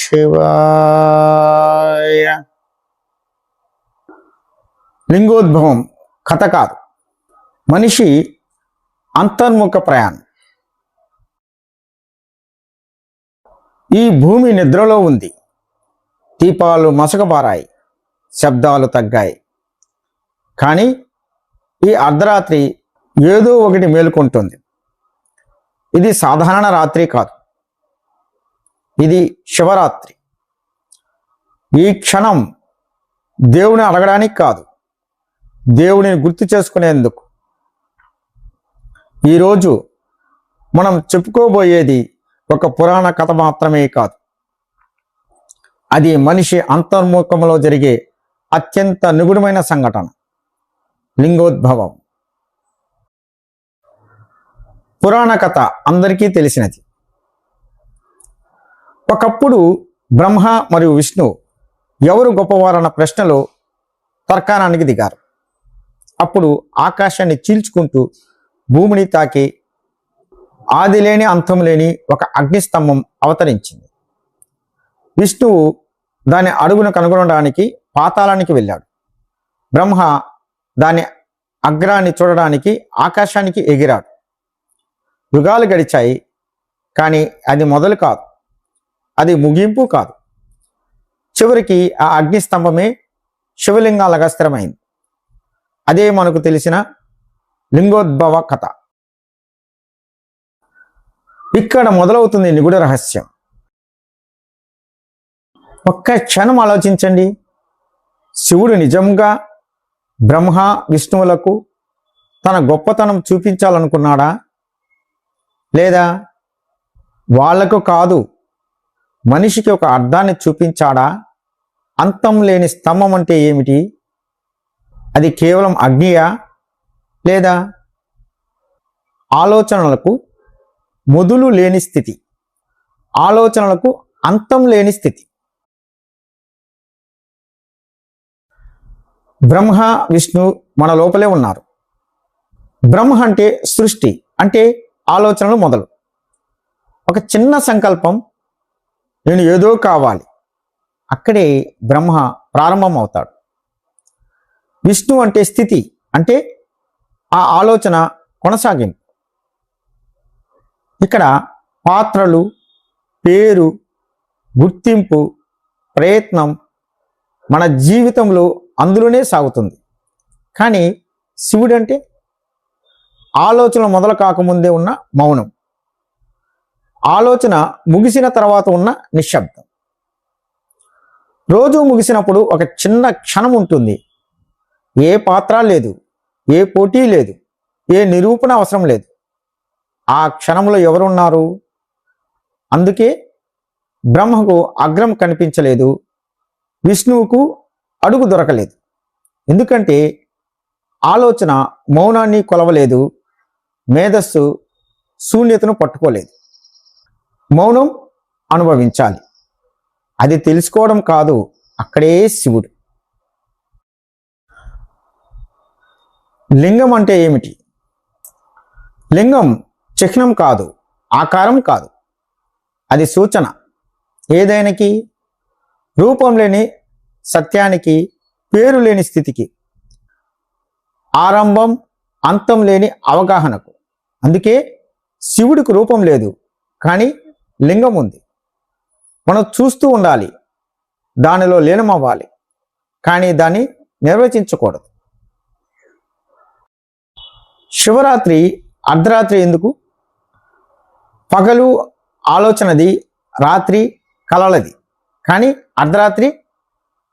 శివాయ. లింగోద్భవం కథ కాదు, మనిషి అంతర్ముఖ ప్రయాణం. ఈ భూమి నిద్రలో ఉంది. దీపాలు మసకబారాయి, శబ్దాలు తగ్గాయి. కానీ ఈ అర్ధరాత్రి ఏదో ఒకటి మేలుకుంటుంది. ఇది సాధారణ రాత్రి కాదు, ఇది శివరాత్రి. ఈ క్షణం దేవుని అడగడానికి కాదు, దేవుడిని గుర్తు చేసుకునేందుకు. ఈరోజు మనం చెప్పుకోబోయేది ఒక పురాణ కథ మాత్రమే కాదు, అది మనిషి అంతర్ముఖంలో జరిగే అత్యంత నిగూఢమైన సంఘటన, లింగోద్భవం. పురాణ కథ అందరికీ తెలిసినది. ఒకప్పుడు బ్రహ్మ మరియు విష్ణు ఎవరు గొప్పవారన్న ప్రశ్నలో తర్కానానికి దిగారు. అప్పుడు ఆకాశాన్ని చీల్చుకుంటూ భూమిని తాకి ఆది లేని అంతం లేని ఒక అగ్నిస్తంభం అవతరించింది. విష్ణువు దాని అడుగును కనుగొనడానికి పాతాళానికి వెళ్ళాడు. బ్రహ్మ దాని అగ్రాన్ని చూడడానికి ఆకాశానికి ఎగిరాడు. యుగాలు గడిచాయి, కానీ అది మొదలు కాదు, అది ముగింపు కాదు. చివరికి ఆ అగ్నిస్తంభమే శివలింగాలుగా స్థిరమైంది. అదే మనకు తెలిసిన లింగోద్భవ కథ. ఇక్కడ మొదలవుతుంది నిగూఢ రహస్యం. ఒక్క క్షణం ఆలోచించండి. శివుడు నిజంగా బ్రహ్మ విష్ణువులకు తన గొప్పతనం చూపించాలనుకున్నాడా? లేదా వాళ్లకు కాదు, మనిషికి ఒక అర్థాన్ని చూపించాడా? అంతం లేని స్తంభం అంటే ఏమిటి? అది కేవలం అగ్నియా? లేదా ఆలోచనలకు మొదలు లేని స్థితి, ఆలోచనలకు అంతం లేని స్థితి? బ్రహ్మ విష్ణు మన లోపలే ఉన్నారు. బ్రహ్మ అంటే సృష్టి, అంటే ఆలోచనలు మొదలు. ఒక చిన్న సంకల్పం, నేను ఏదో కావాలి, అక్కడే బ్రహ్మ ప్రారంభం అవుతాడు. విష్ణు అంటే స్థితి, అంటే ఆ ఆలోచన కొనసాగింపు. ఇక్కడ పాత్రలు, పేరు, గుర్తింపు, ప్రయత్నం మన జీవితంలో అందులోనే సాగుతుంది. కానీ శివుడంటే ఆలోచన మొదలు కాకముందే ఉన్న మౌనం, ఆలోచన ముగిసిన తర్వాత ఉన్న నిశ్శబ్దం. రోజు ముగిసినప్పుడు ఒక చిన్న క్షణం ఉంటుంది. ఏ పాత్ర లేదు, ఏ పోటీ లేదు, ఏ నిరూపణ అవసరం లేదు. ఆ క్షణంలో ఎవరున్నారు? అందుకే బ్రహ్మకు అగ్రం కనిపించలేదు, విష్ణువుకు అడుగు దొరకలేదు. ఎందుకంటే ఆలోచన మౌనాన్ని కొలవలేదు, మేధస్సు శూన్యతను పట్టుకోలేదు. మౌనం అనుభవించాలి, అది తెలుసుకోవడం కాదు, అక్కడే శివుడు. లింగం అంటే ఏమిటి? లింగం చిహ్నం కాదు, ఆకారం కాదు, అది సూచన. ఏదైనాకి, రూపం లేని సత్యానికి, పేరు లేని స్థితికి, ఆరంభం అంతం లేని అవగాహనకు. అందుకే శివుడికి రూపం లేదు, కానీ లింగం ఉంది. మనం చూస్తూ ఉండాలి, దానిలో లీనమవ్వాలి, కానీ దాన్ని నిర్వచించకూడదు. శివరాత్రి అర్ధరాత్రి ఎందుకు? పగలు ఆలోచనది, రాత్రి కలలది. కానీ అర్ధరాత్రి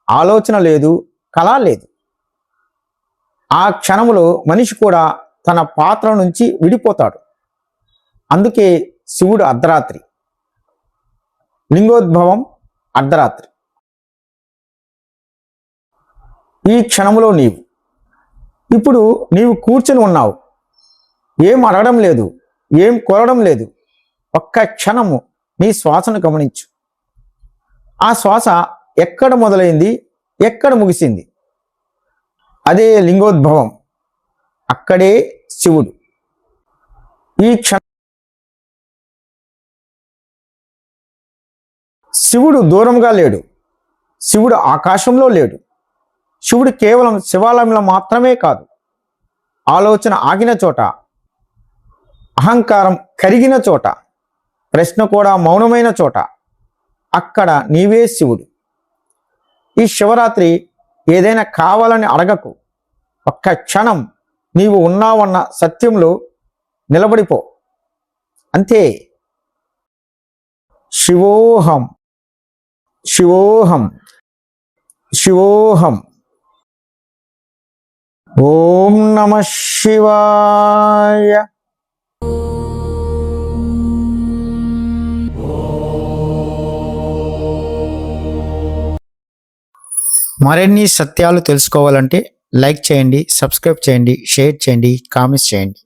ఆలోచన లేదు, కళ లేదు. ఆ క్షణంలో మనిషి కూడా తన పాత్ర నుంచి విడిపోతాడు. అందుకే శివుడు అర్ధరాత్రి, లింగోద్భవం అర్ధరాత్రి. ఈ క్షణంలో నీవు, ఇప్పుడు నీవు కూర్చొని ఉన్నావు. ఏం అడగడం లేదు, ఏం కోరడం లేదు. ఒక్క క్షణము నీ శ్వాసను గమనించు. ఆ శ్వాస ఎక్కడ మొదలైంది, ఎక్కడ ముగిసింది? అదే లింగోద్భవం, అక్కడే శివుడు. ఈ క్షణం శివుడు దూరంగా లేడు, శివుడు ఆకాశంలో లేడు. శివుడు కేవలం శివాలయంలో మాత్రమే కాదు, ఆలోచన ఆగిన చోట, అహంకారం కరిగిన చోట, ప్రశ్న కూడా మౌనమైన చోట, అక్కడ నీవే శివుడు. ఈ శివరాత్రి ఏదైనా కావాలని అడగకు. ఒక్క క్షణం నీవు ఉన్నావన్న సత్యంలో నిలబడిపో, అంతే. శివోహం శివోహం శివోహం. ఓం నమః శివాయ. మరిన్ని సత్యాలు తెలుసుకోవాలంటే లైక్ చేయండి, సబ్స్క్రైబ్ చేయండి, షేర్ చేయండి, కామెంట్స్ చేయండి.